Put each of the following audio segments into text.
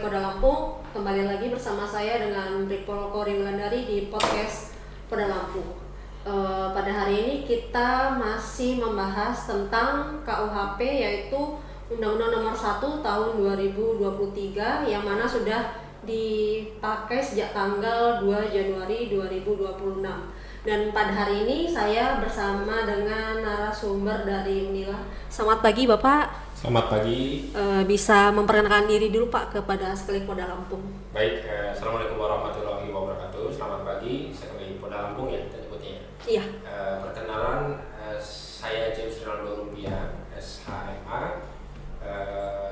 Polda Lampung. Kembali lagi bersama saya dengan Brigpol Kori Wulandari di podcast Polda Lampung. Pada hari ini kita masih membahas tentang KUHP, yaitu Undang-Undang Nomor 1 Tahun 2023 yang mana sudah dipakai sejak tanggal 2 Januari 2026. Dan pada hari ini saya bersama dengan narasumber dari Unila. Selamat pagi Bapak. Selamat pagi. Bisa memperkenalkan diri dulu Pak kepada sekali Polda Lampung. Baik, Assalamualaikum warahmatullahi wabarakatuh. Selamat pagi, sekali Polda Lampung ya kita nyebutnya. Iya. Perkenalan, saya James Ronaldo Rupiah, SHMA,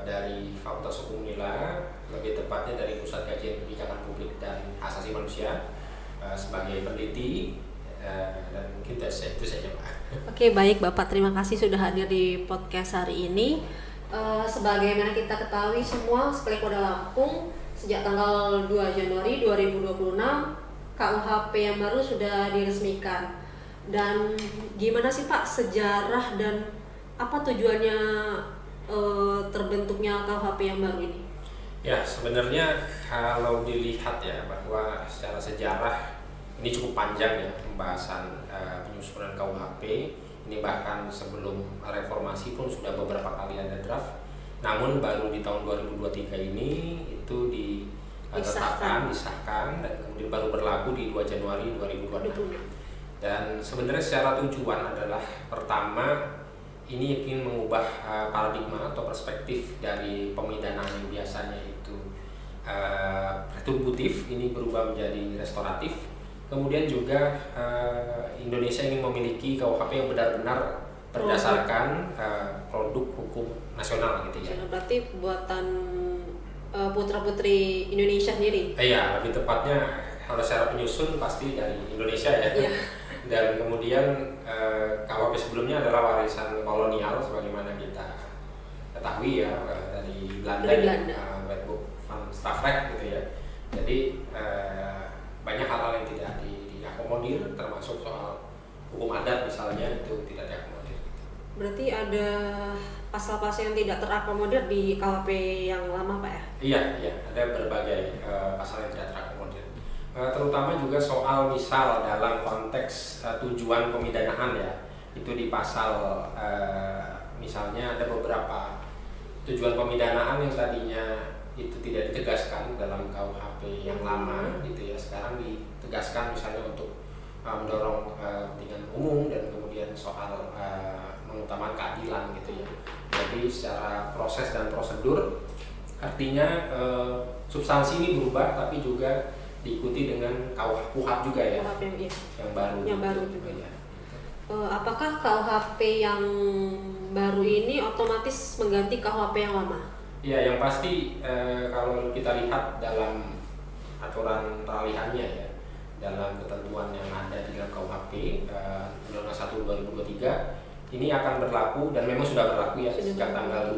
dari Fakultas Hukum Unila, lebih tepatnya dari Pusat Kajian Kebijakan Publik dan Hak Asasi Manusia, sebagai peneliti, dan kita itu saja Pak. Oke, baik Bapak, terima kasih sudah hadir di podcast hari ini. Sebagaimana kita ketahui semua, sekali Polda Lampung sejak tanggal 2 Januari 2026 KUHP yang baru sudah diresmikan. Dan gimana sih Pak sejarah dan apa tujuannya terbentuknya KUHP yang baru ini? Ya, sebenarnya kalau dilihat ya bahwa secara sejarah ini cukup panjang ya pembahasan penyusunan KUHP. Ini bahkan sebelum reformasi pun sudah beberapa kali ada draft. Namun baru di tahun 2023 ini itu ditetapkan, disahkan, dan kemudian baru berlaku di 2 Januari 2026. Dan sebenarnya secara tujuan adalah pertama ini ingin mengubah paradigma atau perspektif dari pemidanaan yang biasanya itu retributif, ini berubah menjadi restoratif. Kemudian juga Indonesia ingin memiliki KUHP yang benar-benar berdasarkan produk hukum nasional gitu ya. Berarti buatan putra-putri Indonesia sendiri? Iya, lebih tepatnya kalau secara penyusun pasti dari Indonesia ya. Iya. Dan kemudian KUHP sebelumnya adalah warisan kolonial sebagaimana kita ketahui ya, dari Belanda. Wetboek van Staffrek gitu ya. Jadi banyak hal-hal yang tidak diakomodir, termasuk soal hukum adat misalnya itu tidak diakomodir. Berarti ada pasal-pasal yang tidak terakomodir di KUHP yang lama Pak ya? Iya, ada berbagai pasal yang tidak terakomodir. Terutama juga soal misal dalam konteks tujuan pemidanaan ya, itu di pasal misalnya ada beberapa tujuan pemidanaan yang tadinya itu tidak ditegaskan dalam KUHP yang lama gitu ya, sekarang ditegaskan misalnya untuk mendorong kepentingan umum dan kemudian soal mengutamakan keadilan gitu ya. Jadi secara proses dan prosedur artinya substansi ini berubah, tapi juga diikuti dengan KUHP juga ya, yang baru. Yang baru juga ya. Apakah KUHP yang baru ini otomatis mengganti KUHP yang lama? Ya, yang pasti kalau kita lihat dalam aturan peralihannya ya, dalam ketentuan yang ada di dalam KUHP Undang-Undang 1 2023 ini akan berlaku dan memang sudah berlaku ya sejak tanggal 2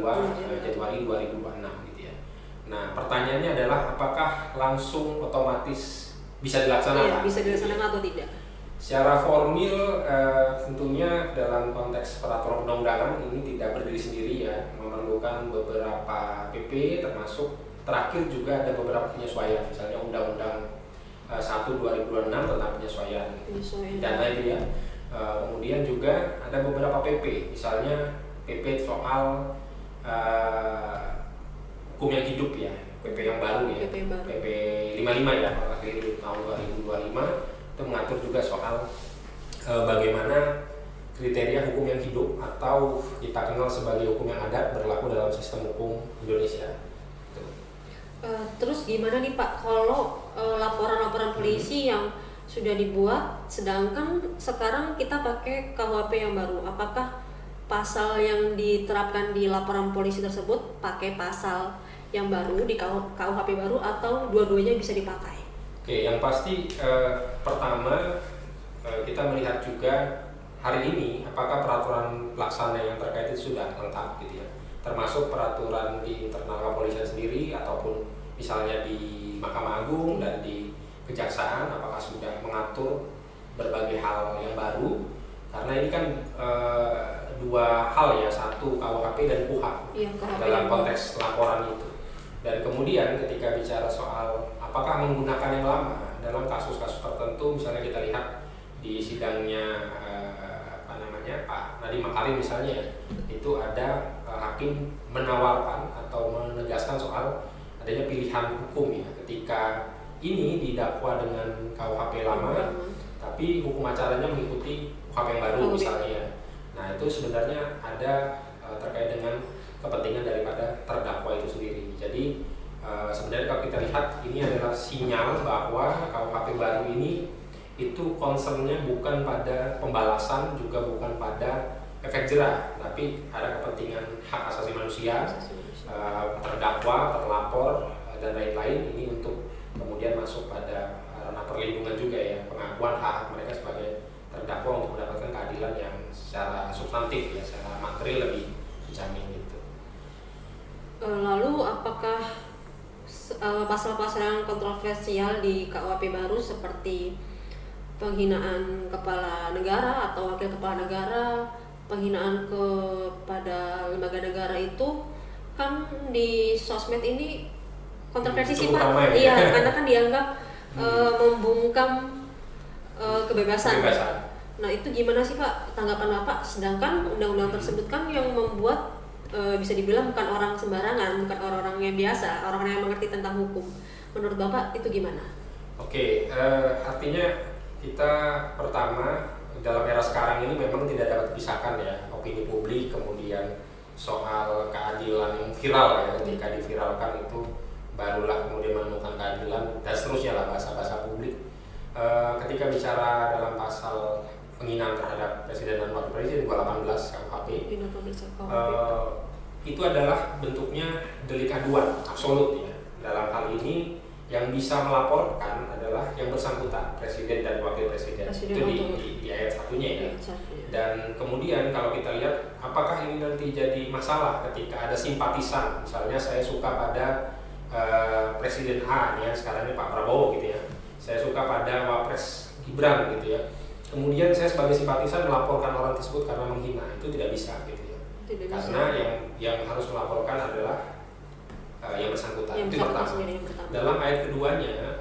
Januari 2026 gitu ya. Nah, pertanyaannya adalah apakah langsung otomatis bisa dilaksanakan? Iya, bisa dilaksanakan atau tidak? Secara formil tentunya dalam konteks peraturan perundang-undangan ini tidak berdiri sendiri ya, memerlukan beberapa PP, termasuk terakhir juga ada beberapa penyesuaian, misalnya Undang-Undang 1 2026 tentang penyesuaian dana itu ya. Kemudian juga ada beberapa PP, misalnya PP soal hukum yang hidup ya, PP yang baru ya, PP 55 ya, lahir tahun 2025. Itu mengatur juga soal bagaimana kriteria hukum yang hidup atau kita kenal sebagai hukum yang adat berlaku dalam sistem hukum Indonesia. Terus gimana nih Pak kalau laporan-laporan polisi yang sudah dibuat sedangkan sekarang kita pakai KUHP yang baru, apakah pasal yang diterapkan di laporan polisi tersebut pakai pasal yang baru di KUHP baru atau dua-duanya bisa dipakai? Oke, yang pasti pertama kita melihat juga hari ini apakah peraturan pelaksana yang terkait itu sudah lengkap gitu ya, termasuk peraturan di internal kepolisian sendiri ataupun misalnya di Mahkamah Agung dan di Kejaksaan apakah sudah mengatur berbagai hal yang baru, karena ini kan dua hal ya, satu KUHP dan KUHAP dalam konteks laporan itu. Dan kemudian ketika bicara soal apakah menggunakan yang lama dalam kasus-kasus tertentu, misalnya kita lihat di sidangnya Pak Nadiem Makarim misalnya, itu ada hakim menawarkan atau menegaskan soal adanya pilihan hukum ya, ketika ini didakwa dengan KUHP lama, tapi hukum acaranya mengikuti KUHP yang baru misalnya. Nah itu sebenarnya ada terkait dengan kepentingan daripada terdakwa itu sendiri. Jadi sebenarnya kalau kita lihat ini adalah sinyal bahwa KUHP baru ini itu concernnya bukan pada pembalasan, juga bukan pada efek jerah, tapi ada kepentingan hak asasi manusia, terdakwa, terlapor, dan lain-lain. Ini untuk kemudian masuk pada ranah perlindungan juga ya, pengakuan hak mereka sebagai terdakwa untuk mendapatkan keadilan yang secara substantif ya, secara material lebih dijamin gitu. Lalu apakah pasal-pasal yang kontroversial di KUHP baru seperti penghinaan kepala negara atau wakil kepala negara, penghinaan kepada lembaga negara itu kan di sosmed ini kontroversi sih Pak. Iya, karena kan dianggap membungkam kebebasan. Nah itu gimana sih Pak tanggapan Bapak? Sedangkan undang-undang tersebut kan yang membuat bisa dibilang bukan orang sembarangan, bukan orang-orang yang biasa, orang-orang yang mengerti tentang hukum. Menurut Bapak itu gimana? Oke, artinya kita pertama dalam era sekarang ini memang tidak dapat dipisahkan ya opini publik, kemudian soal keadilan yang viral ya, ketika diviralkan itu barulah kemudian menemukan keadilan dan seterusnya lah bahasa-bahasa publik. Ketika bicara dalam pasal penghinaan terhadap presiden dan wakil presiden 218 KUHP, itu adalah bentuknya delik aduan absolut ya. Dalam hal ini yang bisa melaporkan adalah yang bersangkutan, presiden dan wakil presiden. Itu di ayat satunya ya. Dan kemudian kalau kita lihat apakah ini nanti jadi masalah ketika ada simpatisan, misalnya saya suka pada presiden A ya, sekarang ini Pak Prabowo gitu ya, saya suka pada Wapres Gibran gitu ya, kemudian saya sebagai simpatisan melaporkan orang tersebut karena menghina, itu tidak bisa gitu ya. Karena yang harus melaporkan adalah yang bersangkutan. Itu pertama. Dalam ayat keduanya,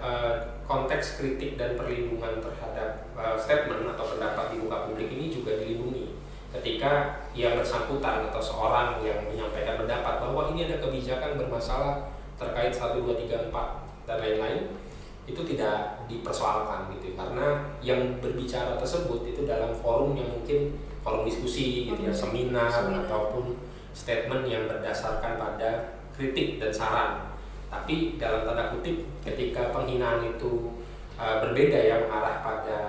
konteks kritik dan perlindungan terhadap statement atau pendapat di muka publik ini juga dilindungi. Ketika yang bersangkutan atau seorang yang menyampaikan pendapat bahwa ini ada kebijakan bermasalah terkait 1, 2, 3, 4 dan lain-lain, itu tidak dipersoalkan gitu. Karena yang berbicara tersebut itu dalam forum yang mungkin forum diskusi gitu ya, seminar ataupun statement yang berdasarkan pada kritik dan saran. Tapi dalam tanda kutip ketika penghinaan itu berbeda ya, mengarah pada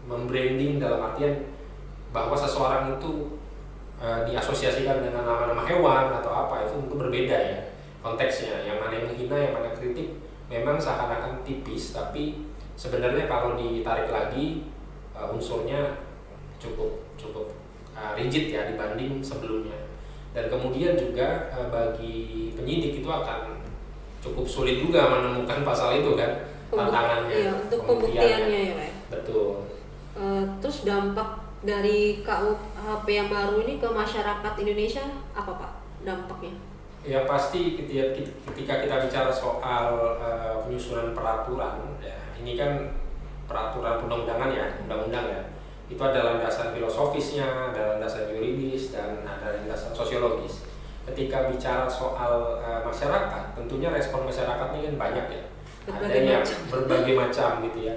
membranding dalam artian bahwa seseorang itu diasosiasikan dengan nama-nama hewan atau apa, itu tentu berbeda ya konteksnya. Yang mana yang menghina, yang mana kritik, memang seakan-akan tipis, tapi sebenarnya kalau ditarik lagi unsurnya cukup rigid ya dibanding sebelumnya. Dan kemudian juga bagi penyidik itu akan cukup sulit juga menemukan pasal itu kan, tantangannya. Iya, untuk pembuktiannya ya Pak. Betul. Terus dampak dari KUHP yang baru ini ke masyarakat Indonesia apa Pak dampaknya? Ya pasti ketika kita bicara soal penyusunan peraturan ya, ini kan peraturan undang-undangan ya, undang-undang ya, itu ada landasan filosofisnya, ada landasan yuridis, dan ada landasan sosiologis. Ketika bicara soal masyarakat, tentunya respon masyarakat ini kan banyak ya, ada yang berbagai macam gitu ya.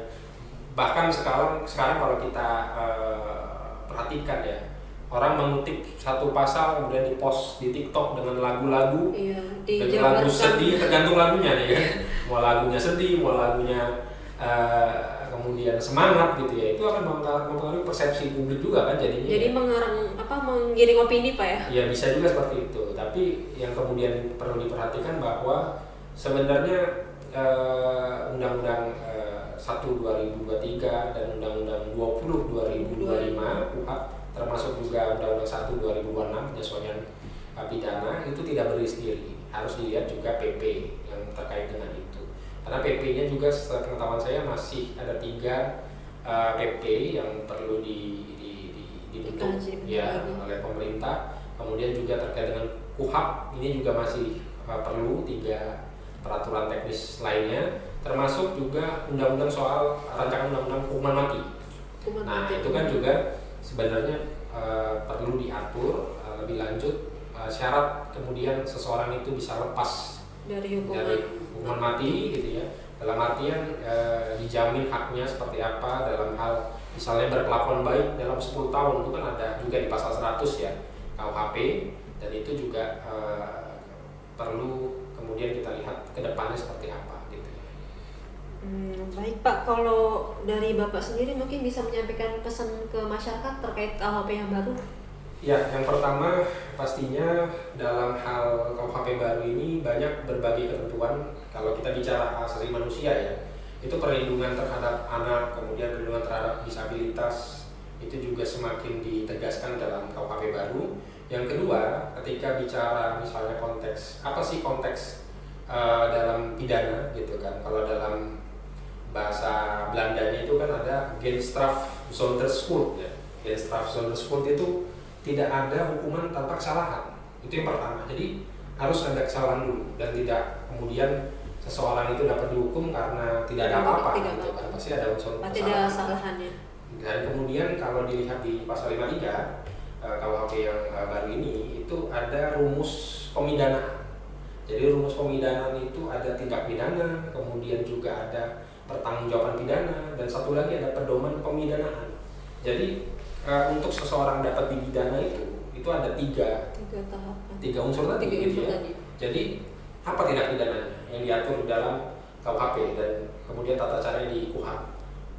Bahkan sekarang kalau kita perhatikan ya, orang mengutip satu pasal kemudian dipost di TikTok dengan lagu-lagu, dengan lagu sedih, tergantung lagunya nih kan. Mau lagunya sedih, mau lagunya kemudian semangat gitu ya, itu akan mempengaruhi persepsi publik juga kan jadinya. Jadi menggiring opini Pak ya? Ya bisa juga seperti itu. Tapi yang kemudian perlu diperhatikan bahwa sebenarnya Undang-Undang 1/2023 dan Undang-Undang 20/2025 UHAP, termasuk juga Undang-Undang 1/2026 penyesuaian pidana, itu tidak berdiri sendiri. Harus dilihat juga PP yang terkait dengan itu. Karena PP-nya juga sepengetahuan saya masih ada 3 PP yang perlu dibentuk ya oleh pemerintah. Kemudian juga terkait dengan KUHAP, ini juga masih perlu 3 peraturan teknis lainnya, termasuk juga undang-undang soal rancangan undang-undang hukuman mati. Nah itu kan juga sebenarnya perlu diatur lebih lanjut syarat kemudian seseorang itu bisa lepas dari hukuman mati gitu ya. Dalam artian dijamin haknya seperti apa dalam hal misalnya berkelakuan baik dalam 10 tahun, itu kan ada juga di pasal 100 ya KUHP, dan itu juga perlu kemudian kita lihat ke depannya seperti apa gitu ya. Baik Pak, kalau dari Bapak sendiri mungkin bisa menyampaikan pesan ke masyarakat terkait KUHP yang baru. Ya, yang pertama pastinya dalam hal KUHP baru ini banyak berbagai ketentuan. Kalau kita bicara hak asasi manusia ya, itu perlindungan terhadap anak, kemudian perlindungan terhadap disabilitas itu juga semakin ditegaskan dalam KUHP baru. Yang kedua, ketika bicara misalnya konteks, apa sih konteks dalam pidana gitu kan? Kalau dalam bahasa Belandanya itu kan ada Genstraf zonder schuld ya. Genstraf zonder schuld itu tidak ada hukuman tanpa kesalahan. Itu yang pertama. Jadi harus ada kesalahan dulu dan tidak kemudian seseorang itu dapat dihukum karena tidak ada apa-apa. Gitu. Pasti ada unsur kesalahan. Pasti ada kesalahannya. Dan kemudian kalau dilihat di pasal 53 KUHP yang baru ini itu ada rumus pemidanaan. Jadi rumus pemidanaan itu ada tindak pidana, kemudian juga ada pertanggungjawaban pidana, dan satu lagi ada pedoman pemidanaan. Jadi untuk seseorang dapat dipidana itu ada tiga unsur tadi. Jadi apa tindak pidananya yang diatur dalam KUHP dan kemudian tata caranya di KUHP,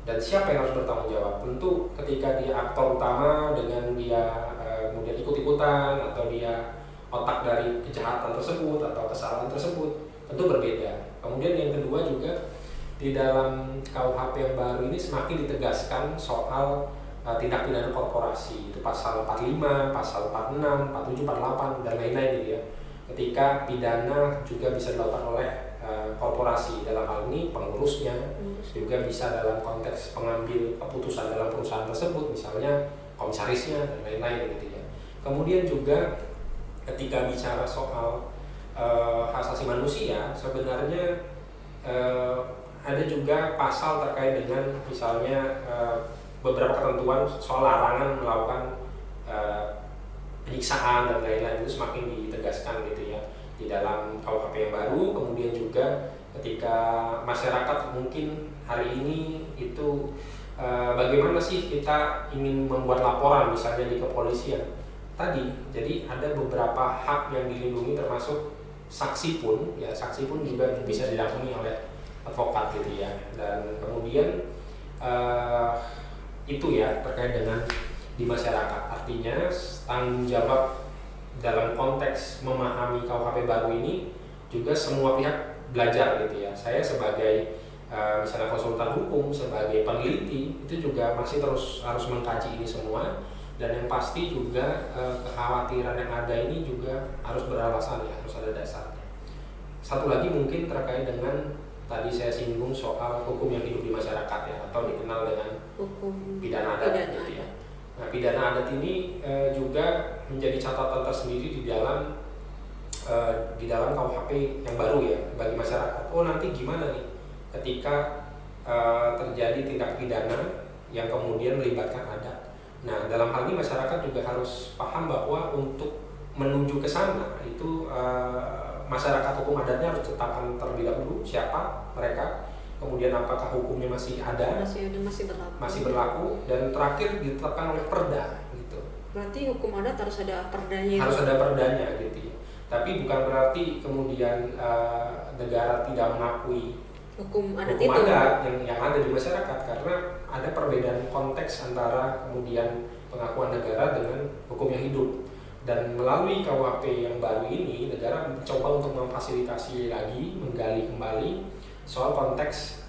dan siapa yang harus bertanggung jawab? Tentu ketika dia aktor utama dengan dia kemudian ikut-ikutan atau dia otak dari kejahatan tersebut atau kesalahan tersebut tentu berbeda. Kemudian yang kedua juga di dalam KUHP yang baru ini semakin ditegaskan soal tindak pidana korporasi, itu pasal 45, pasal 46, 47, 48 dan lain-lain gitu ya. Ketika pidana juga bisa dilakukan oleh korporasi, dalam hal ini pengurusnya, juga bisa dalam konteks pengambil keputusan dalam perusahaan tersebut, misalnya komisarisnya dan lain-lain gitu ya. Kemudian juga ketika bicara soal hak asasi manusia, sebenarnya ada juga pasal terkait dengan misalnya beberapa ketentuan soal larangan melakukan penyiksaan dan lain-lain, itu semakin ditegaskan gitu ya di dalam KUHP yang baru. Kemudian juga ketika masyarakat mungkin hari ini itu bagaimana sih kita ingin membuat laporan misalnya di kepolisian tadi, jadi ada beberapa hak yang dilindungi termasuk saksi pun juga bisa didampingi oleh advokat gitu ya. Dan kemudian itu ya terkait dengan di masyarakat, artinya tanggung jawab dalam konteks memahami KUHP baru ini juga semua pihak belajar gitu ya. Saya sebagai misalnya konsultan hukum, sebagai peneliti itu juga masih terus harus mengkaji ini semua, dan yang pasti juga kekhawatiran yang ada ini juga harus beralasan ya, harus ada dasarnya. Satu lagi mungkin terkait dengan tadi saya singgung soal hukum yang hidup di masyarakat ya, atau dikenal dengan hukum pidana adat gitu ya. Nah, pidana adat ini juga menjadi catatan tersendiri di dalam KUHP yang baru ya bagi masyarakat. Oh nanti gimana nih ketika terjadi tindak pidana yang kemudian melibatkan adat. Nah dalam hal ini masyarakat juga harus paham bahwa untuk menuju ke sana itu masyarakat hukum adatnya harus tetapkan terlebih dahulu siapa mereka, kemudian apakah hukumnya masih ada, masih berlaku, dan terakhir ditetapkan oleh perda gitu. Berarti hukum adat harus ada perdanya. Harus ada perdanya gitu. Tapi bukan berarti kemudian negara tidak mengakui hukum adat yang ada di masyarakat, karena ada perbedaan konteks antara kemudian pengakuan negara dengan hukum yang hidup. Dan melalui KUHP yang baru ini, negara mencoba untuk memfasilitasi lagi, menggali kembali soal konteks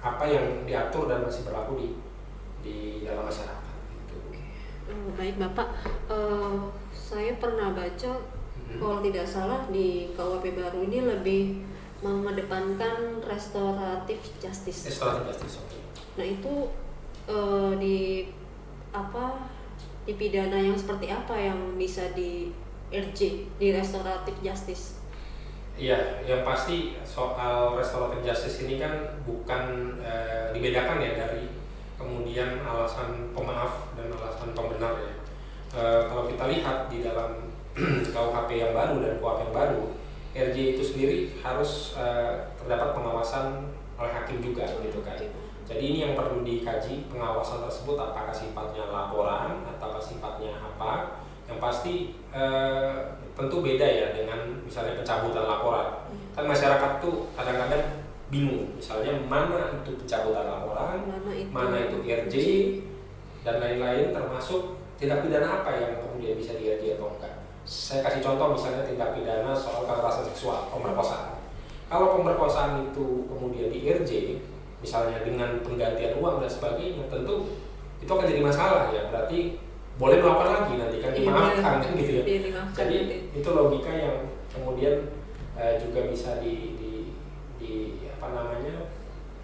apa yang diatur dan masih berlaku di dalam masyarakat. Gitu. Baik Bapak, saya pernah baca kalau tidak salah di KUHP baru ini lebih mengedepankan restoratif justice. Oke. Nah itu di pidana yang seperti apa yang bisa di RJ, di restoratif justice? Iya, yang pasti soal restoratif justice ini kan bukan dibedakan ya dari kemudian alasan pemaaf dan alasan pembenar ya. Kalau kita lihat di dalam KUHP yang baru dan KUHP yang baru, RJ itu sendiri harus terdapat pengawasan oleh hakim juga gitu kan. Jadi ini yang perlu dikaji, pengawasan tersebut apakah sifatnya laporan atau sifatnya apa. Yang pasti tentu beda ya dengan misalnya pencabutan laporan. Kan masyarakat tuh kadang-kadang bingung, misalnya mana itu pencabutan laporan, mana itu RJ dan lain-lain, termasuk tindak pidana apa yang kemudian bisa di RJ atau enggak. Saya kasih contoh misalnya tindak pidana soal kekerasan seksual, pemerkosaan. Kalau pemerkosaan itu kemudian di RJ, misalnya dengan penggantian uang dan sebagainya, tentu itu akan jadi masalah ya. Berarti boleh melakukan lagi nanti kan dimaafkan kan gitu ya. Jadi itu logika yang kemudian juga bisa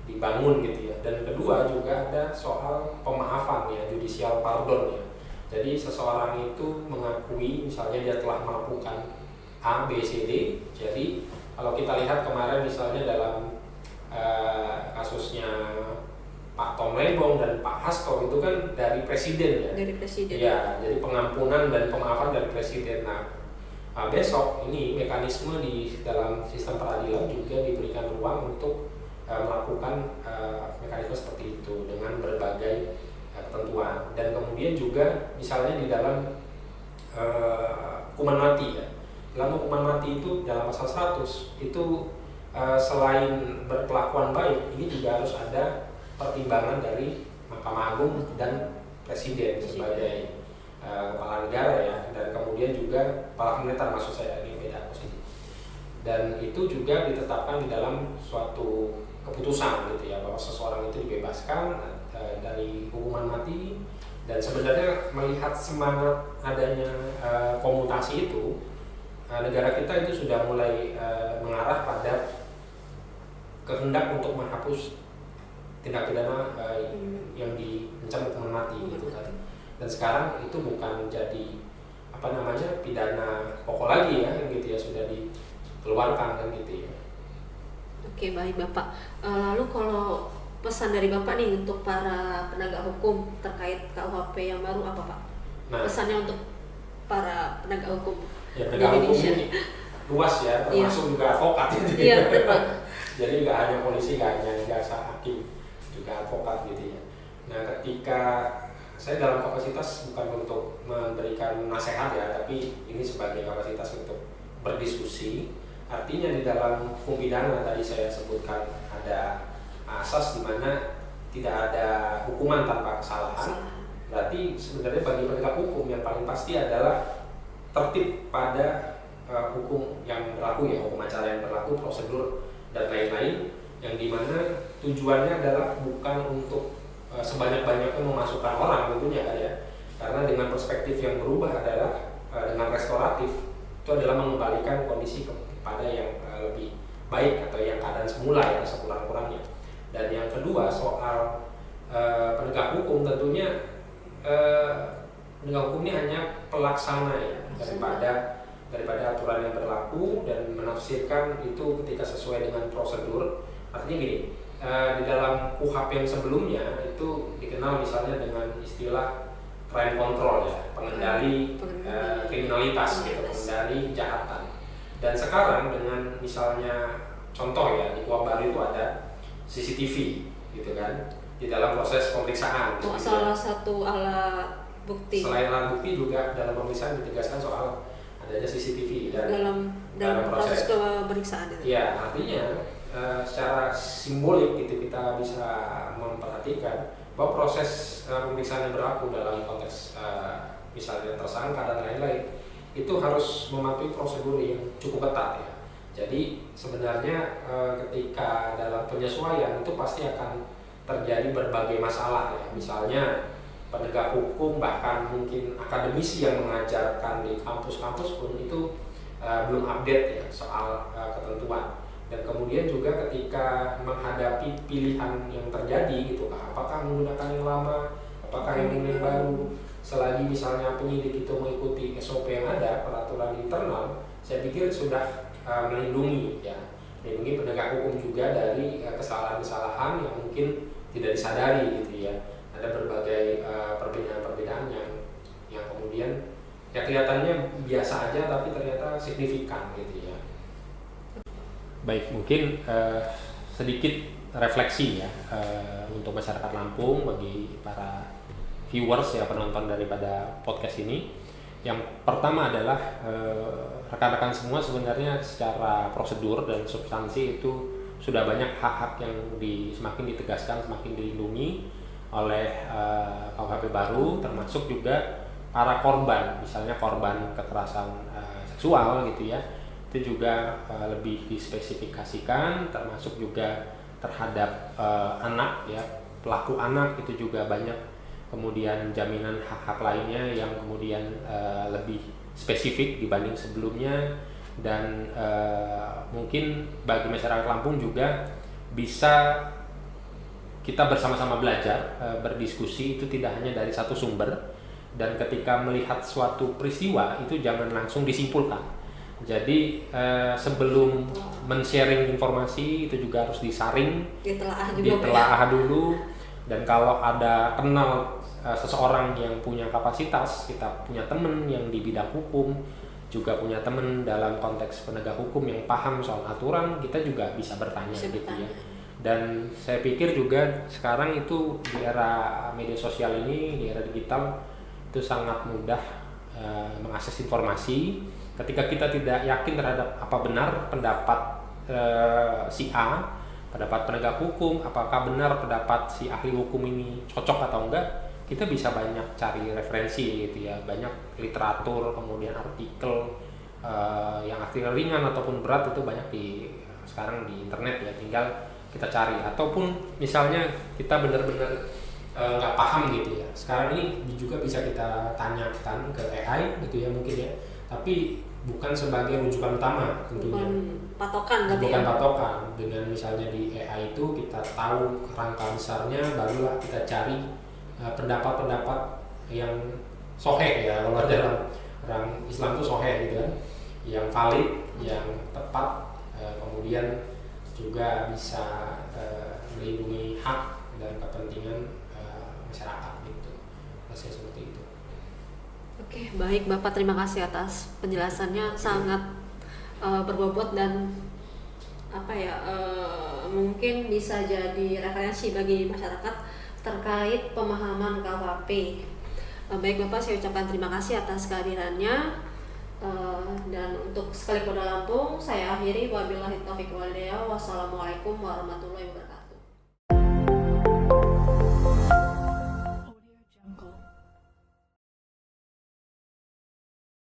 dibangun gitu ya. Dan kedua juga ada soal pemaafan ya, judicial pardon ya. Jadi seseorang itu mengakui misalnya dia telah melakukan A, B, C, D. Jadi kalau kita lihat kemarin misalnya dalam kasusnya Pak Tom Lembong dan Pak Hasto itu kan dari presiden ya. Dari presiden. Ya, jadi pengampunan dan pemaafan dari presiden. Nah, besok ini mekanisme di dalam sistem peradilan juga diberikan ruang untuk melakukan mekanisme seperti itu dengan berbagai ketentuan. Dan kemudian juga misalnya di dalam hukuman mati ya. Dalam hukuman mati itu dalam pasal 100 itu selain berkelakuan baik, ini juga harus ada pertimbangan dari Mahkamah Agung dan Presiden sebagai kepala negara ya, dan kemudian juga kepala pemerintahan, maksud saya ini beda posisi. Dan itu juga ditetapkan di dalam suatu keputusan gitu ya, bahwa seseorang itu dibebaskan dari hukuman mati. Dan sebenarnya melihat semangat adanya komutasi itu, negara kita itu sudah mulai mengarah pada kehendak untuk menghapus tindak pidana yang diancam hukuman mati gitu kan. Dan sekarang itu bukan jadi pidana pokok lagi ya gitu ya, sudah dikeluarkan kan gitu ya. Oke, baik Bapak. Lalu kalau pesan dari Bapak nih untuk para penegak hukum terkait KUHP yang baru apa Pak? Nah, pesannya untuk para penegak hukum ya, penegak hukum ini luas ya, termasuk juga advokat gitu ya. Jadi nggak hanya polisi, nggak hanya jaksa, hakim, juga advokat gitu ya. Nah, ketika saya dalam kapasitas bukan untuk memberikan nasihat ya, tapi ini sebagai kapasitas untuk berdiskusi. Artinya di dalam hukum pidana tadi saya sebutkan ada asas di mana tidak ada hukuman tanpa kesalahan. Berarti sebenarnya bagi penegak hukum yang paling pasti adalah tertib pada hukum yang berlaku ya, hukum acara yang berlaku, prosedur dan lain-lain, yang dimana tujuannya adalah bukan untuk sebanyak-banyaknya memasukkan orang tentunya kan ya, karena dengan perspektif yang berubah adalah dengan restoratif itu adalah mengembalikan kondisi kepada yang lebih baik atau yang keadaan semula ya, sekurang-kurangnya. Dan yang kedua soal penegak hukum, tentunya penegak hukum ini hanya pelaksana ya daripada aturan yang berlaku dan menafsirkan itu ketika sesuai dengan prosedur. Artinya gini, di dalam KUHP yang sebelumnya itu dikenal misalnya dengan istilah crime control ya, pengendali kriminalitas gitu, pengendali kejahatan. Dan sekarang dengan misalnya contoh ya, di KUHP baru itu ada CCTV gitu kan di dalam proses pemeriksaan. Salah satu alat bukti. Selain alat bukti juga dalam pemeriksaan ditegaskan soal adanya CCTV dalam proses pemeriksaan itu. Ya, artinya secara simbolik gitu kita bisa memperhatikan bahwa proses pemeriksaan yang berlaku dalam konteks misalnya tersangka dan lain-lain itu harus mematuhi prosedur yang cukup ketat ya. Jadi sebenarnya ketika dalam penyesuaian itu pasti akan terjadi berbagai masalah ya. Misalnya penegak hukum, bahkan mungkin akademisi yang mengajarkan di kampus-kampus pun itu belum update ya soal ketentuan. Dan kemudian juga ketika menghadapi pilihan yang terjadi gitu, apakah menggunakan yang lama, apakah yang baru, selagi misalnya penyidik itu mengikuti SOP yang ada, peraturan internal, saya pikir sudah melindungi ya, melindungi penegak hukum juga dari kesalahan-kesalahan yang mungkin tidak disadari gitu ya. Ada berbagai perbedaan-perbedaan yang kemudian ya kelihatannya biasa aja tapi ternyata signifikan gitu ya. Baik, mungkin sedikit refleksi ya untuk masyarakat Lampung, bagi para viewers ya, penonton daripada podcast ini. Yang pertama adalah rekan-rekan semua sebenarnya secara prosedur dan substansi itu sudah banyak hak-hak yang semakin ditegaskan, semakin dilindungi oleh KUHP baru, termasuk juga para korban, misalnya korban kekerasan seksual gitu ya, itu juga lebih dispesifikasikan, termasuk juga terhadap anak ya, pelaku anak itu juga banyak, kemudian jaminan hak-hak lainnya yang kemudian lebih spesifik dibanding sebelumnya. Dan mungkin bagi masyarakat Lampung juga bisa kita bersama-sama belajar, berdiskusi, itu tidak hanya dari satu sumber, dan ketika melihat suatu peristiwa itu jangan langsung disimpulkan. Jadi sebelum men-sharing informasi itu juga harus disaring, ditelaah dulu. Dan kalau ada kenal seseorang yang punya kapasitas, kita punya teman yang di bidang hukum, juga punya teman dalam konteks penegak hukum yang paham soal aturan, kita juga bisa bertanya gitu ya. Dan saya pikir juga sekarang itu di era media sosial ini, di era digital, itu sangat mudah mengakses informasi. Ketika kita tidak yakin terhadap apa benar pendapat si A, pendapat penegak hukum, apakah benar pendapat si ahli hukum ini cocok atau enggak, kita bisa banyak cari referensi gitu ya, banyak literatur, kemudian artikel yang artikel ringan ataupun berat itu banyak sekarang di internet ya, tinggal kita cari. Ataupun misalnya kita benar-benar nggak paham gitu ya, sekarang ini juga bisa kita tanyakan ke AI gitu ya mungkin ya, tapi bukan sebagai rujukan utama tentunya, bukan patokan. Dengan misalnya di AI itu kita tahu kerangka besarnya, barulah kita cari pendapat-pendapat yang soheh ya, kalau dalam orang Islam itu soheh gitu kan, yang valid, yang tepat, kemudian juga bisa melindungi hak dan kepentingan masyarakat gitu. Masih seperti itu. Oke, baik Bapak, terima kasih atas penjelasannya, sangat berbobot dan mungkin bisa jadi referensi bagi masyarakat terkait pemahaman KUHP. Baik Bapak, saya ucapkan terima kasih atas kehadirannya. Dan untuk Sekali Polda Lampung, saya akhiri. Wabillahi taufiq wal hidayah. Wassalamualaikum warahmatullahi wabarakatuh.